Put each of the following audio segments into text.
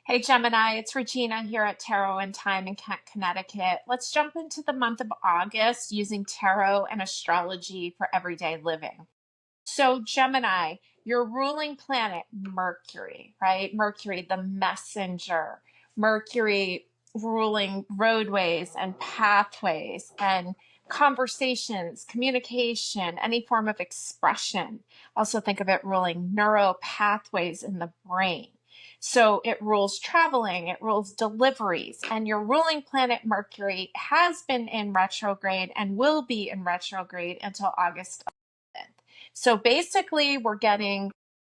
Hey Gemini, it's Regina here at Tarot and Time in Kent, Connecticut. Let's jump into the month of August using tarot and astrology for everyday living. So Gemini, your ruling planet, Mercury, right? Mercury, the messenger. Mercury ruling roadways and pathways and conversations, communication, any form of expression. Also think of it ruling neural pathways in the brain. So it rules traveling, it rules deliveries, and your ruling planet Mercury has been in retrograde and will be in retrograde until August 11th. So basically, we're getting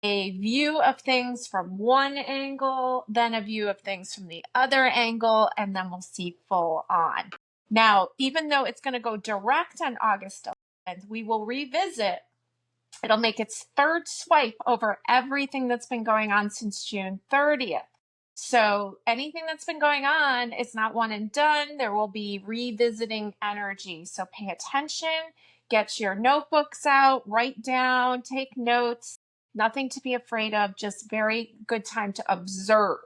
a view of things from one angle, then a view of things from the other angle, and then we'll see full on. Now, even though it's going to go direct on August 11th, we will revisit. It'll make its third swipe over everything that's been going on since June 30th. So anything that's been going on is not one and done. There will be revisiting energy. So pay attention, get your notebooks out, write down, take notes. Nothing to be afraid of, just very good time to observe.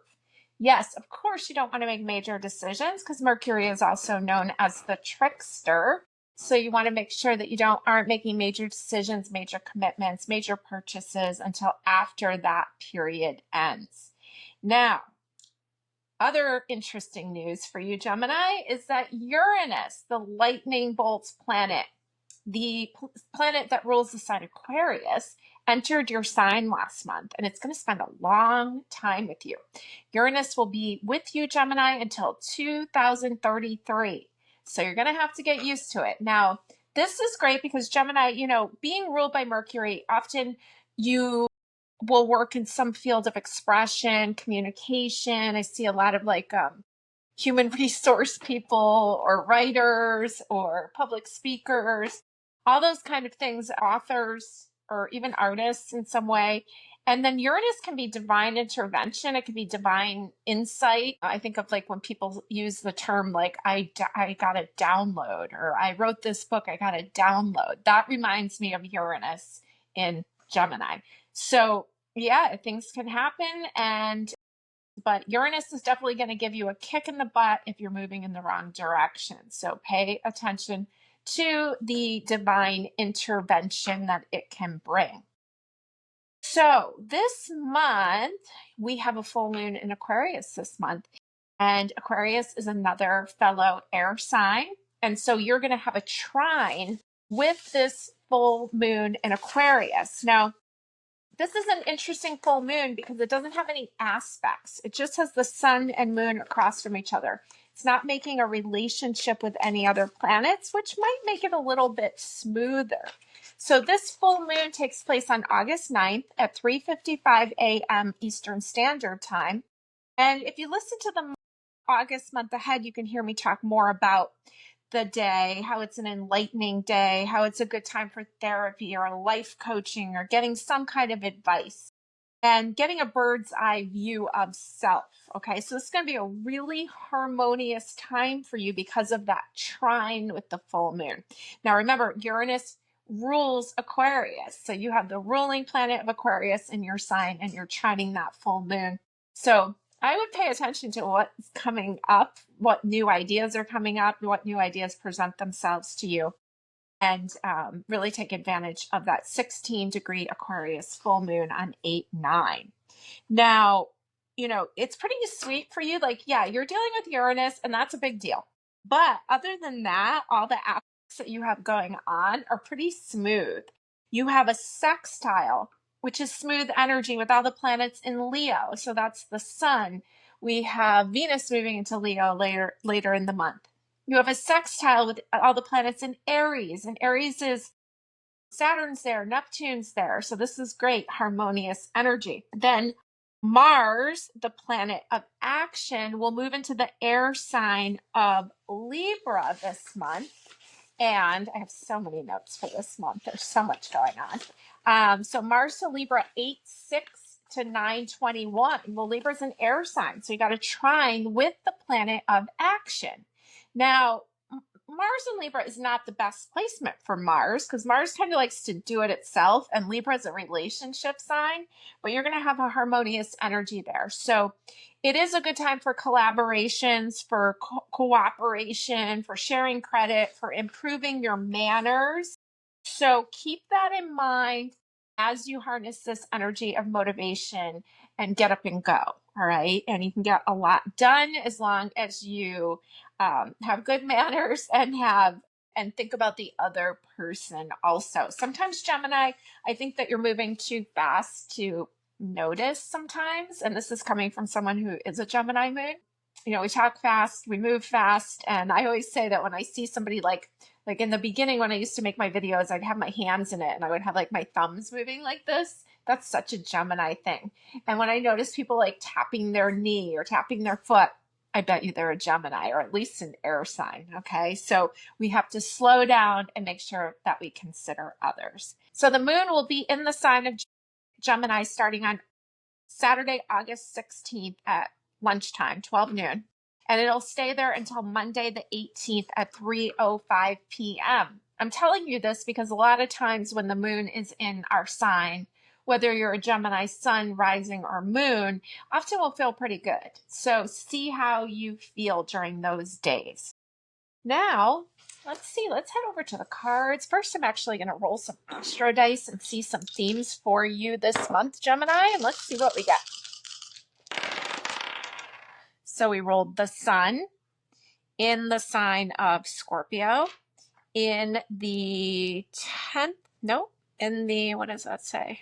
Yes, of course, you don't want to make major decisions because Mercury is also known as the trickster. So you want to make sure that you aren't making major decisions, major commitments, major purchases until after that period ends. Now, other interesting news for you, Gemini, is that Uranus, the lightning bolts planet, the planet that rules the sign Aquarius, entered your sign last month, and it's going to spend a long time with you. Uranus will be with you, Gemini, until 2033. So you're going to have to get used to it. Now, this is great because Gemini, being ruled by Mercury, often you will work in some field of expression, communication. I see a lot of human resource people or writers or public speakers, all those kind of things, authors or even artists in some way. And then Uranus can be divine intervention. It can be divine insight. I think of when people use the term I got a download, or I wrote this book, I got a download. That reminds me of Uranus in Gemini. So yeah, things can happen, but Uranus is definitely going to give you a kick in the butt if you're moving in the wrong direction. So pay attention to the divine intervention that it can bring. So this month, we have a full moon in Aquarius this month. And Aquarius is another fellow air sign. And so you're going to have a trine with this full moon in Aquarius. Now, this is an interesting full moon because it doesn't have any aspects. It just has the sun and moon across from each other. It's not making a relationship with any other planets, which might make it a little bit smoother. So this full moon takes place on August 9th at 3:55 a.m. Eastern Standard Time. And if you listen to the August month ahead, you can hear me talk more about the day, how it's an enlightening day, how it's a good time for therapy or life coaching or getting some kind of advice and getting a bird's eye view of self. Okay, so it's going to be a really harmonious time for you because of that trine with the full moon. Now remember, Uranus rules Aquarius. So you have the ruling planet of Aquarius in your sign and you're trining that full moon. So I would pay attention to what's coming up, what new ideas are coming up, what new ideas present themselves to you, and really take advantage of that 16-degree Aquarius full moon on 8/9. Now, it's pretty sweet for you. You're dealing with Uranus, and that's a big deal. But other than that, all the aspects that you have going on are pretty smooth. You have a sextile, which is smooth energy with all the planets in Leo. So that's the sun. We have Venus moving into Leo later in the month. You have a sextile with all the planets in Aries, and Aries is Saturn's there, Neptune's there. So this is great, harmonious energy. Then Mars, the planet of action, will move into the air sign of Libra this month. And I have so many notes for this month. There's so much going on. So Mars to Libra 8/6 to 9/21. Well, Libra's an air sign. So you got a trine with the planet of action. Now, Mars in Libra is not the best placement for Mars because Mars kind of likes to do it itself, and Libra is a relationship sign, but you're going to have a harmonious energy there. So it is a good time for collaborations, for cooperation, for sharing credit, for improving your manners. So keep that in mind as you harness this energy of motivation and get up and go. All right. And you can get a lot done as long as you have good manners and think about the other person also. Sometimes, Gemini, I think that you're moving too fast to notice sometimes. And this is coming from someone who is a Gemini moon. You know, we talk fast, we move fast. And I always say that when I see somebody like in the beginning, when I used to make my videos, I'd have my hands in it and I would have like my thumbs moving like this. That's such a Gemini thing. And when I notice people like tapping their knee or tapping their foot, I bet you they're a Gemini or at least an air sign. Okay. So we have to slow down and make sure that we consider others. So the moon will be in the sign of Gemini starting on Saturday, August 16th at lunchtime, 12 noon. And it'll stay there until Monday the 18th at 3:05 p.m. I'm telling you this because a lot of times when the moon is in our sign, whether you're a Gemini sun, rising, or moon, often will feel pretty good. So see how you feel during those days. Now, let's see. Let's head over to the cards. First, I'm actually going to roll some Astro dice and see some themes for you this month, Gemini. And let's see what we get. So we rolled the sun in the sign of Scorpio in the 10th, no, in the, what does that say?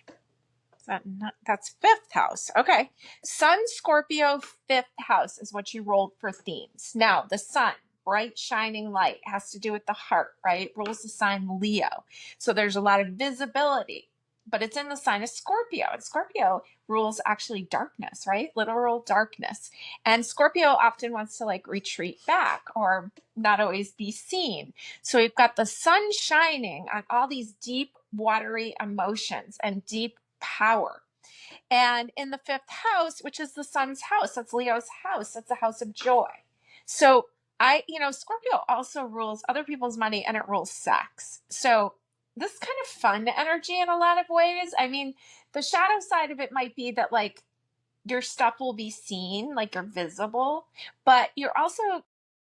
Is that not, that's 5th house. Okay. Sun, Scorpio, 5th house is what you rolled for themes. Now, the sun, bright, shining light, has to do with the heart, right? Rules the sign Leo. So there's a lot of visibility, but it's in the sign of Scorpio. And Scorpio rules actually darkness, right? Literal darkness. And Scorpio often wants to like retreat back or not always be seen. So we've got the sun shining on all these deep, watery emotions and deep power. And in the 5th house, which is the sun's house, that's Leo's house, that's a house of joy. So Scorpio also rules other people's money and it rules sex. So this is kind of fun energy in a lot of ways. I mean, the shadow side of it might be that like your stuff will be seen, like you're visible, but you're also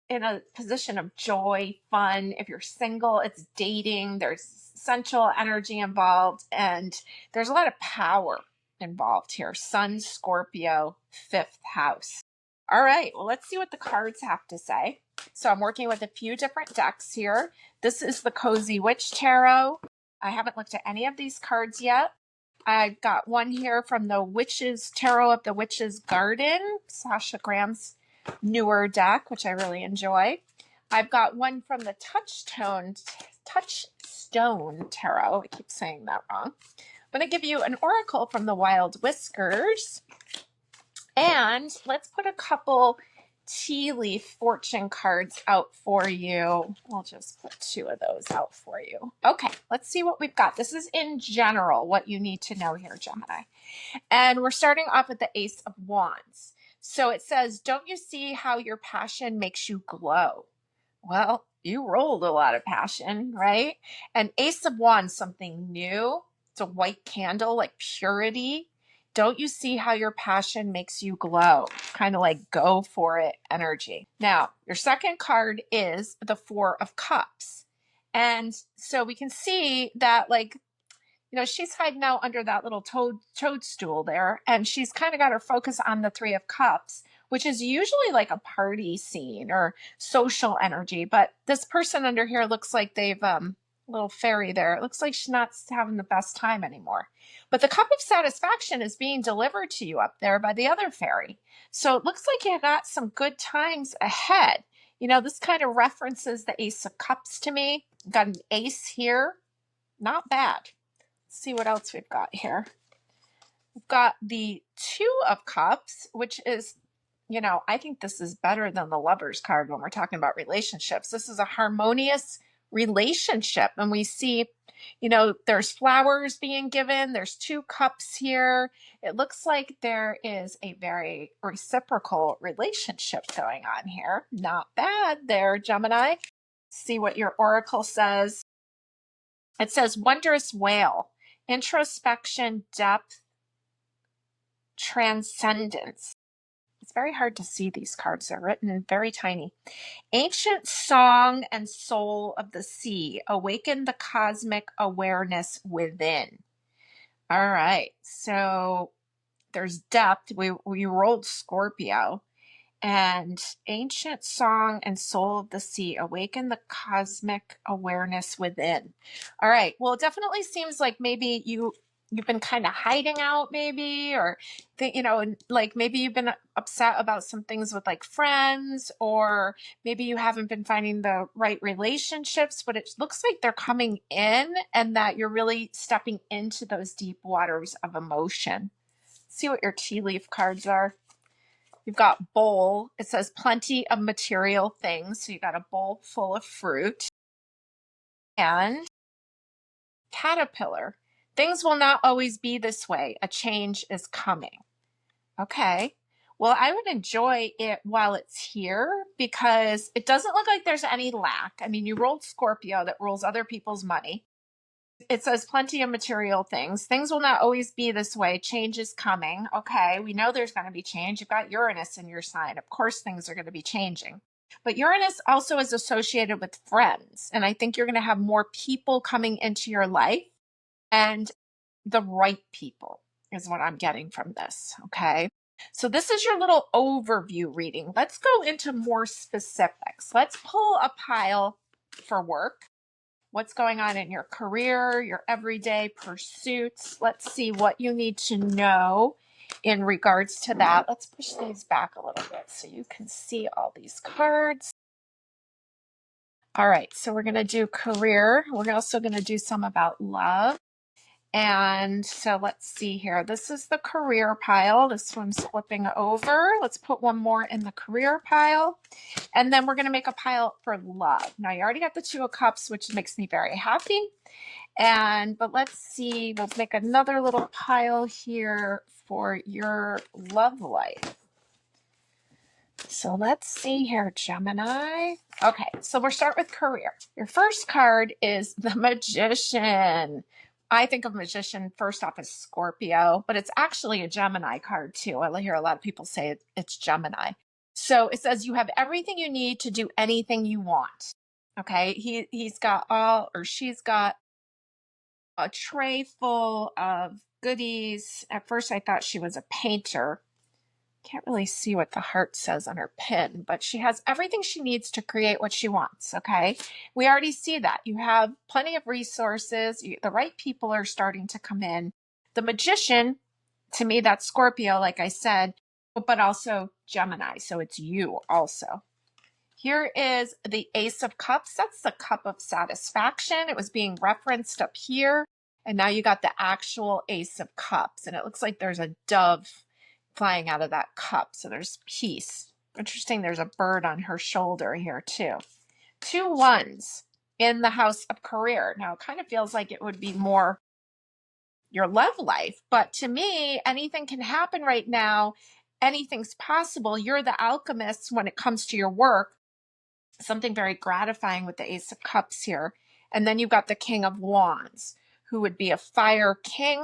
in a position of joy, fun. If you're single, it's dating. There's sensual energy involved, and there's a lot of power involved here. Sun, Scorpio, 5th house. All right, well, let's see what the cards have to say. So I'm working with a few different decks here. This is the Cozy Witch Tarot. I haven't looked at any of these cards yet. I've got one here from the Witch's Tarot of the Witch's Garden, Sasha Graham's newer deck, which I really enjoy. I've got one from the Touchstone Tarot. I keep saying that wrong. I'm going to give you an oracle from the Wild Whiskers. And let's put a couple tea leaf fortune cards out for you. We'll just put 2 of those out for you. Okay, let's see what we've got. This is in general what you need to know here, Gemini. And we're starting off with the Ace of Wands. So it says, don't you see how your passion makes you glow? Well, you rolled a lot of passion, right? And Ace of Wands, something new. It's a white candle, like purity. Don't you see how your passion makes you glow? Kind of like go for it energy. Now, your second card is the 4 of Cups. And so we can see that like, she's hiding out under that little toadstool there. And she's kind of got her focus on the 3 of Cups, which is usually like a party scene or social energy. But this person under here looks like they've, little fairy there. It looks like she's not having the best time anymore. But the cup of satisfaction is being delivered to you up there by the other fairy. So it looks like you got some good times ahead. This kind of references the Ace of Cups to me. Got an ace here. Not bad. Let's see what else we've got here. We've got the 2 of Cups, which is, I think this is better than the Lovers card when we're talking about relationships. This is a harmonious relationship. And we see, there's flowers being given. There's 2 cups here. It looks like there is a very reciprocal relationship going on here. Not bad there, Gemini. See what your oracle says. It says wondrous whale, introspection, depth, transcendence. It's very hard to see these cards. They're written very tiny. Ancient song and soul of the sea, awaken the cosmic awareness within. All right, so there's depth. We rolled Scorpio. And ancient song and soul of the sea, awaken the cosmic awareness within. All right. Well, it definitely seems like maybe you've been kind of hiding out, maybe, or like maybe you've been upset about some things with like friends, or maybe you haven't been finding the right relationships, but it looks like they're coming in and that you're really stepping into those deep waters of emotion. See what your tea leaf cards are. You've got bowl. It says plenty of material things. So you got a bowl full of fruit. And caterpillar. Things will not always be this way. A change is coming. Okay. Well, I would enjoy it while it's here because it doesn't look like there's any lack. I mean, you rolled Scorpio that rules other people's money. It says plenty of material things. Things will not always be this way. Change is coming. Okay, we know there's going to be change. You've got Uranus in your sign. Of course, things are going to be changing. But Uranus also is associated with friends. And I think you're going to have more people coming into your life, and the right people is what I'm getting from this. Okay. So this is your little overview reading. Let's go into more specifics. Let's pull a pile for work. What's going on in your career, your everyday pursuits. Let's see what you need to know in regards to that. Let's push these back a little bit so you can see all these cards. All right, so we're going to do career. We're also going to do some about love. And so let's see here. This is the career pile. This one's flipping over. Let's put one more in the career pile. And then we're going to make a pile for love. Now, you already got the Two of Cups, which makes me very happy. But let's see. We'll make another little pile here for your love life. So let's see here, Gemini. Okay, so we'll start with career. Your first card is the Magician. I think of Magician first off as Scorpio, but it's actually a Gemini card too. I hear a lot of people say it's Gemini. So it says you have everything you need to do anything you want. Okay, he's got all, or she's got a tray full of goodies. At first I thought she was a painter. Can't really see what the heart says on her pin, but she has everything she needs to create what she wants. Okay. We already see that you have plenty of resources. The right people are starting to come in. The Magician, to me, that's Scorpio, like I said, but also Gemini. So it's you also. Here is the Ace of Cups. That's the cup of satisfaction. It was being referenced up here. And now you got the actual Ace of Cups. And it looks like there's a dove flying out of that cup. So there's peace. Interesting. There's a bird on her shoulder here too. 2 ones in the house of career. Now it kind of feels like it would be more your love life, but to me, anything can happen right now. Anything's possible. You're the alchemist when it comes to your work. Something very gratifying with the Ace of Cups here. And then you've got the King of Wands, who would be a fire king.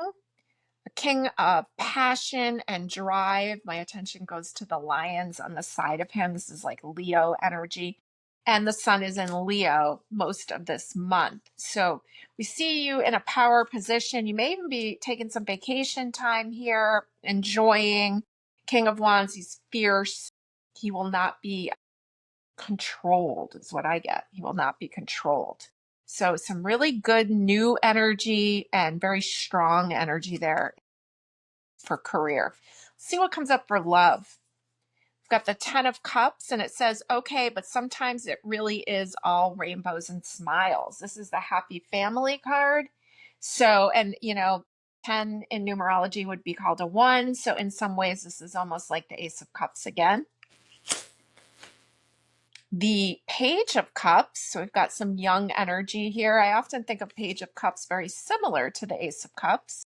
A king of passion and drive. My attention goes to the lions on the side of him. This is like Leo energy. And the sun is in Leo most of this month. So we see you in a power position. You may even be taking some vacation time here, enjoying. King of Wands, he's fierce. He will not be controlled, is what I get. He will not be controlled. So some really good new energy and very strong energy there for career. See what comes up for love. We've got the 10 of Cups, and it says, okay, but sometimes it really is all rainbows and smiles. This is the happy family card. So, and 10 in numerology would be called a 1. So in some ways, this is almost like the Ace of Cups again. The Page of Cups, so we've got some young energy here. I often think of Page of Cups very similar to the Ace of Cups.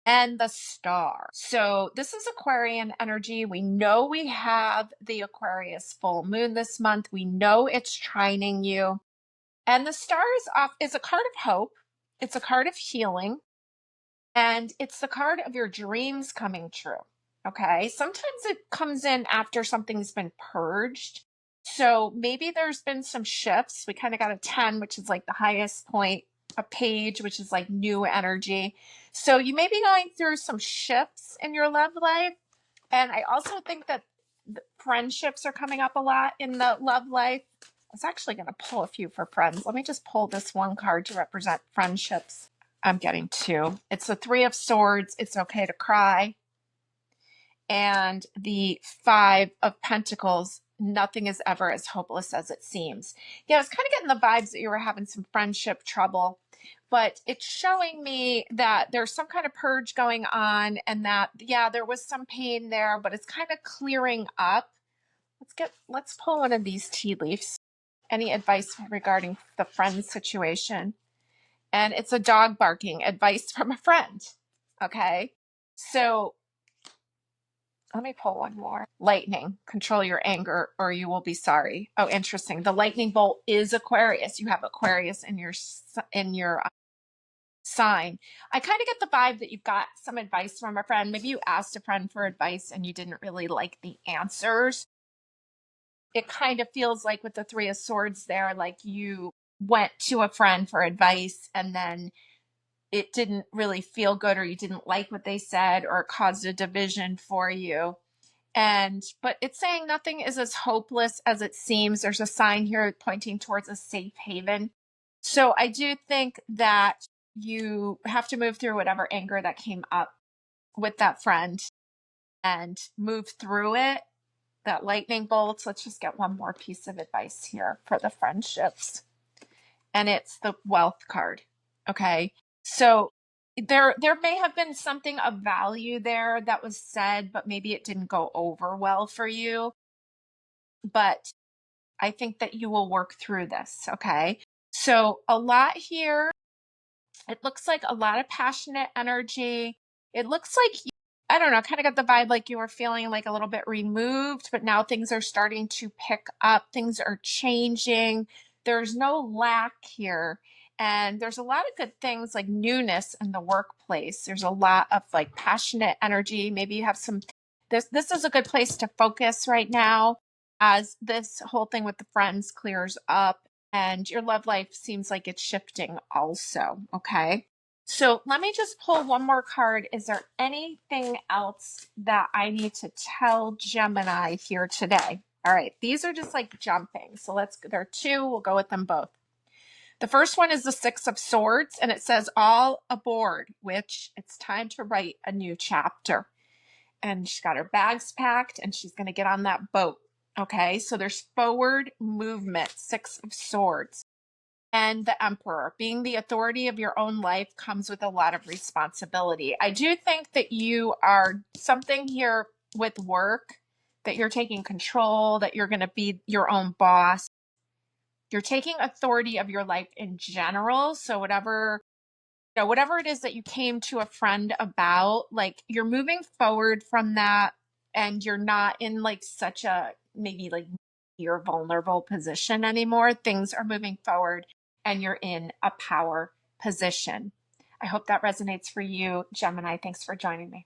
and the star. So this is Aquarian energy. We know we have the Aquarius full moon this month. We know it's trining you. And the star is a card of hope. It's a card of healing. And it's the card of your dreams coming true. Okay. Sometimes it comes in after something's been purged. So maybe there's been some shifts. We kind of got a 10, which is like the highest point, a page, which is like new energy. So you may be going through some shifts in your love life. And I also think that friendships are coming up a lot in the love life. I was actually going to pull a few for friends. Let me just pull this one card to represent friendships. I'm getting two. It's the Three of Swords. It's okay to cry. And the Five of Pentacles. Nothing is ever as hopeless as it seems. Yeah, I was kind of getting the vibes that you were having some friendship trouble, but it's showing me that there's some kind of purge going on and that, yeah, there was some pain there, but it's kind of clearing up. Let's pull one of these tea leaves. Any advice regarding the friend situation? And it's a dog barking, advice from a friend. Okay. So let me pull one more. Lightning, control your anger or you will be sorry. Oh, interesting. The lightning bolt is Aquarius. You have Aquarius in your sign. I kind of get the vibe that you've got some advice from a friend. Maybe you asked a friend for advice and you didn't really like the answers. It kind of feels like with the Three of Swords there, like you went to a friend for advice and then it didn't really feel good or you didn't like what they said or it caused a division for you. But it's saying nothing is as hopeless as it seems. There's a sign here pointing towards a safe haven. So I do think that you have to move through whatever anger that came up with that friend and move through it. That lightning bolts. Let's just get one more piece of advice here for the friendships. And it's the wealth card. Okay. So there may have been something of value there that was said, but maybe it didn't go over well for you. But I think that you will work through this. Okay. So a lot here. It looks like a lot of passionate energy. It looks like, I don't know, kind of got the vibe like you were feeling like a little bit removed, but now things are starting to pick up. Things are changing. There's no lack here. And there's a lot of good things like newness in the workplace. There's a lot of like passionate energy. Maybe you have this is a good place to focus right now as this whole thing with the friends clears up. And your love life seems like it's shifting also. Okay. So let me just pull one more card. Is there anything else that I need to tell Gemini here today? All right. These are just like jumping. So there are two. We'll go with them both. The first one is the Six of Swords, and it says all aboard, which it's time to write a new chapter. And she's got her bags packed and she's going to get on that boat. Okay, so there's forward movement, Six of Swords. And the Emperor. Being the authority of your own life comes with a lot of responsibility. I do think that you are something here with work, that you're taking control, that you're going to be your own boss. You're taking authority of your life in general. So whatever it is that you came to a friend about, like you're moving forward from that and you're not in like such a maybe like your vulnerable position anymore. Things are moving forward and you're in a power position. I hope that resonates for you, Gemini. Thanks for joining me.